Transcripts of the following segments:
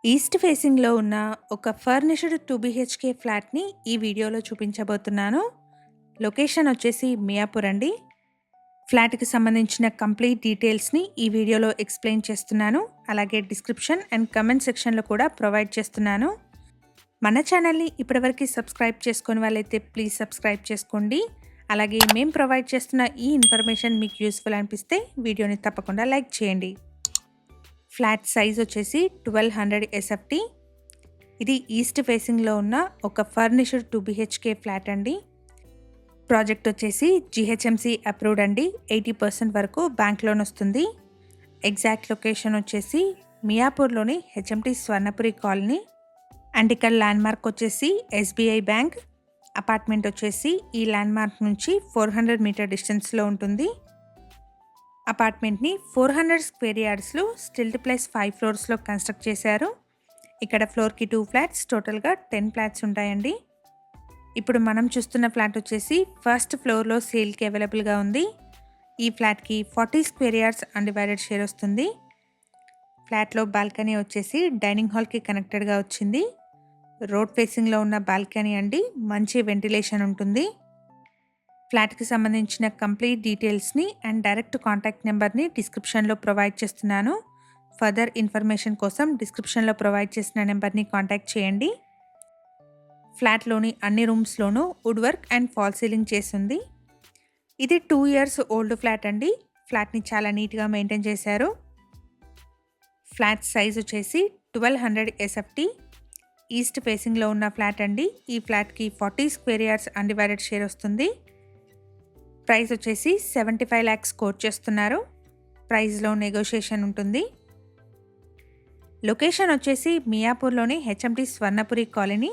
East ఫేసింగ్‌లో ఉన్న ఒక ఫర్నిష్డ్ 2 బీహెచ్‌కే ఫ్లాట్‌ని ఈ వీడియోలో చూపించబోతున్నాను. లొకేషన్ వచ్చేసి మియాపూర్ అండి. ఫ్లాట్‌కి సంబంధించిన కంప్లీట్ డీటెయిల్స్‌ని ఈ వీడియోలో ఎక్స్‌ప్లెయిన్ చేస్తున్నాను. అలాగే డిస్క్రిప్షన్ అండ్ కామెంట్ సెక్షన్‌లో కూడా ప్రొవైడ్ చేస్తున్నాను. మన ఛానల్‌ని ఇప్పటివరకు సబ్స్క్రైబ్ చేసుకోని వాళ్ళైతే ప్లీజ్ సబ్స్క్రైబ్ చేసుకోండి. అలాగే మేము ప్రొవైడ్ చేస్తున్న ఈ ఇన్ఫర్మేషన్ మీకు యూస్‌ఫుల్ అనిపిస్తే వీడియోని తప్పకుండా లైక్ చేయండి. ఫ్లాట్ సైజ్ వచ్చేసి 1200 ఎస్ఎఫ్టీ. ఇది ఈస్ట్ ఫేసింగ్లో ఉన్న ఒక ఫర్నిష్డ్ 2 బీహెచ్కే ఫ్లాట్ అండి. ప్రాజెక్ట్ వచ్చేసి జిహెచ్ఎంసి అప్రూవ్డ్ అండి. 80% వరకు బ్యాంక్ లోన్ వస్తుంది. ఎగ్జాక్ట్ లొకేషన్ వచ్చేసి మియాపూర్లోని హెచ్ఎంటి స్వర్ణపురి కాలనీ. అండ్ ఇక్కడ ల్యాండ్మార్క్ వచ్చేసి ఎస్బీఐ బ్యాంక్. అపార్ట్మెంట్ వచ్చేసి ఈ ల్యాండ్మార్క్ నుంచి 400 మీటర్ డిస్టెన్స్లో ఉంటుంది. అపార్ట్మెంట్ని 400 స్క్వేర్ యార్డ్స్లో స్టిల్ట్ ప్లస్ 5 ఫ్లోర్స్లో కన్స్ట్రక్ట్ చేశారు. ఇక్కడ ఫ్లోర్కి 2 ఫ్లాట్స్, టోటల్గా 10 ఫ్లాట్స్ ఉంటాయండి. ఇప్పుడు మనం చూస్తున్న ఫ్లాట్ వచ్చేసి ఫస్ట్ ఫ్లోర్లో సేల్కి అవైలబుల్గా ఉంది. ఈ ఫ్లాట్కి 40 స్క్వేర్ యార్డ్స్ అన్డివైడెడ్ షేర్ వస్తుంది. ఫ్లాట్లో బాల్కనీ వచ్చేసి డైనింగ్ హాల్కి కనెక్టెడ్గా వచ్చింది. రోడ్ ఫేసింగ్లో ఉన్న బాల్కనీ అండి, మంచి వెంటిలేషన్ ఉంటుంది. ఫ్లాట్కి సంబంధించిన కంప్లీట్ డీటెయిల్స్ని అండ్ డైరెక్ట్ కాంటాక్ట్ నెంబర్ని డిస్క్రిప్షన్లో ప్రొవైడ్ చేస్తున్నాను. ఫర్దర్ ఇన్ఫర్మేషన్ కోసం డిస్క్రిప్షన్లో ప్రొవైడ్ చేసిన నెంబర్ని కాంటాక్ట్ చేయండి. ఫ్లాట్లోని అన్ని రూమ్స్లోనూ wood work and false ceiling చేస్తుంది. ఇది 2 ఇయర్స్ ఓల్డ్ ఫ్లాట్ అండి. ఫ్లాట్ని చాలా నీట్గా మెయింటైన్ చేశారు. ఫ్లాట్ సైజ్ వచ్చేసి 1200 ఎస్ఎఫ్టీ. ఈస్ట్ ఫేసింగ్లో ఉన్న ఫ్లాట్ అండి. ఈ ఫ్లాట్కి 40 స్క్వేర్ యార్డ్స్ అన్డివైడెడ్ షేర్ వస్తుంది. ప్రైస్ వచ్చేసి 75 lakhs కోట్ చేస్తున్నారు. ప్రైస్లో నెగోషియేషన్ ఉంటుంది. లొకేషన్ వచ్చేసి మియాపూర్లోని హెచ్ఎంటి స్వర్ణపురి కాలనీ.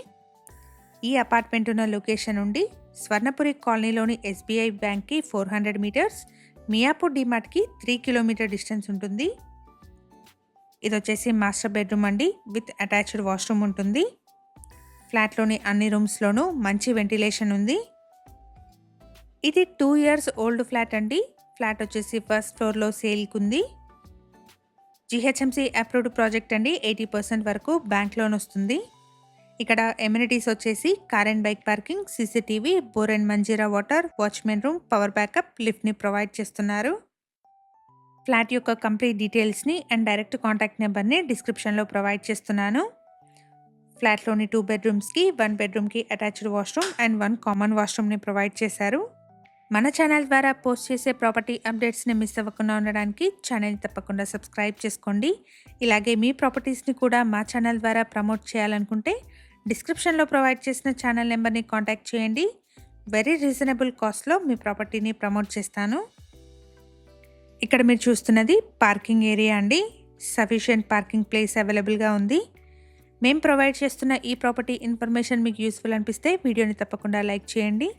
ఈ అపార్ట్మెంట్ ఉన్న లొకేషన్ నుండి స్వర్ణపురి కాలనీలోని ఎస్బీఐ బ్యాంక్కి 400 మీటర్స్, మియాపూర్ డిమార్ట్కి 3 కిలోమీటర్ డిస్టెన్స్ ఉంటుంది. ఇది వచ్చేసి మాస్టర్ బెడ్రూమ్ అండి, విత్ అటాచ్డ్ వాష్రూమ్ ఉంటుంది. ఫ్లాట్లోని అన్ని రూమ్స్లోనూ మంచి వెంటిలేషన్ ఉంది. ఇది 2 ఇయర్స్ ఓల్డ్ ఫ్లాట్ అండి. ఫ్లాట్ వచ్చేసి ఫస్ట్ ఫ్లోర్లో సేల్కి ఉంది. జిహెచ్ఎంసి అప్రూవ్డ్ ప్రాజెక్ట్ అండి. 80% వరకు బ్యాంక్ లోన్ వస్తుంది. ఇక్కడ ఎమ్యూనిటీస్ వచ్చేసి car and bike parking, CCTV, bore and Manjira water, watchman room, power backup, లిఫ్ట్ని ప్రొవైడ్ చేస్తున్నారు. ఫ్లాట్ యొక్క కంప్లీట్ డీటెయిల్స్ని అండ్ డైరెక్ట్ కాంటాక్ట్ నెంబర్ని డిస్క్రిప్షన్లో ప్రొవైడ్ చేస్తున్నాను. ఫ్లాట్లోని 2 బెడ్రూమ్స్కి 1 బెడ్రూమ్కి అటాచ్డ్ వాష్రూమ్ అండ్ 1 కామన్ వాష్రూమ్ని ప్రొవైడ్ చేశారు. మన ఛానల్ ద్వారా పోస్ట్ చేసే ప్రాపర్టీ అప్డేట్స్ని మిస్ అవ్వకుండా ఉండడానికి ఛానల్ని తప్పకుండా సబ్స్క్రైబ్ చేసుకోండి. ఇలాగే మీ ప్రాపర్టీస్ని కూడా మా ఛానల్ ద్వారా ప్రమోట్ చేయాలనుకుంటే డిస్క్రిప్షన్లో ప్రొవైడ్ చేసిన ఛానల్ నెంబర్ని కాంటాక్ట్ చేయండి. వెరీ రీజనబుల్ కాస్ట్లో మీ ప్రాపర్టీని ప్రమోట్ చేస్తాను. ఇక్కడ మీరు చూస్తున్నది పార్కింగ్ ఏరియా అండి. సఫిషియెంట్ పార్కింగ్ ప్లేస్ అవైలబుల్గా ఉంది. మేము ప్రొవైడ్ చేస్తున్న ఈ ప్రాపర్టీ ఇన్ఫర్మేషన్ మీకు యూస్ఫుల్ అనిపిస్తే వీడియోని తప్పకుండా లైక్ చేయండి.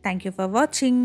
Thank you for watching.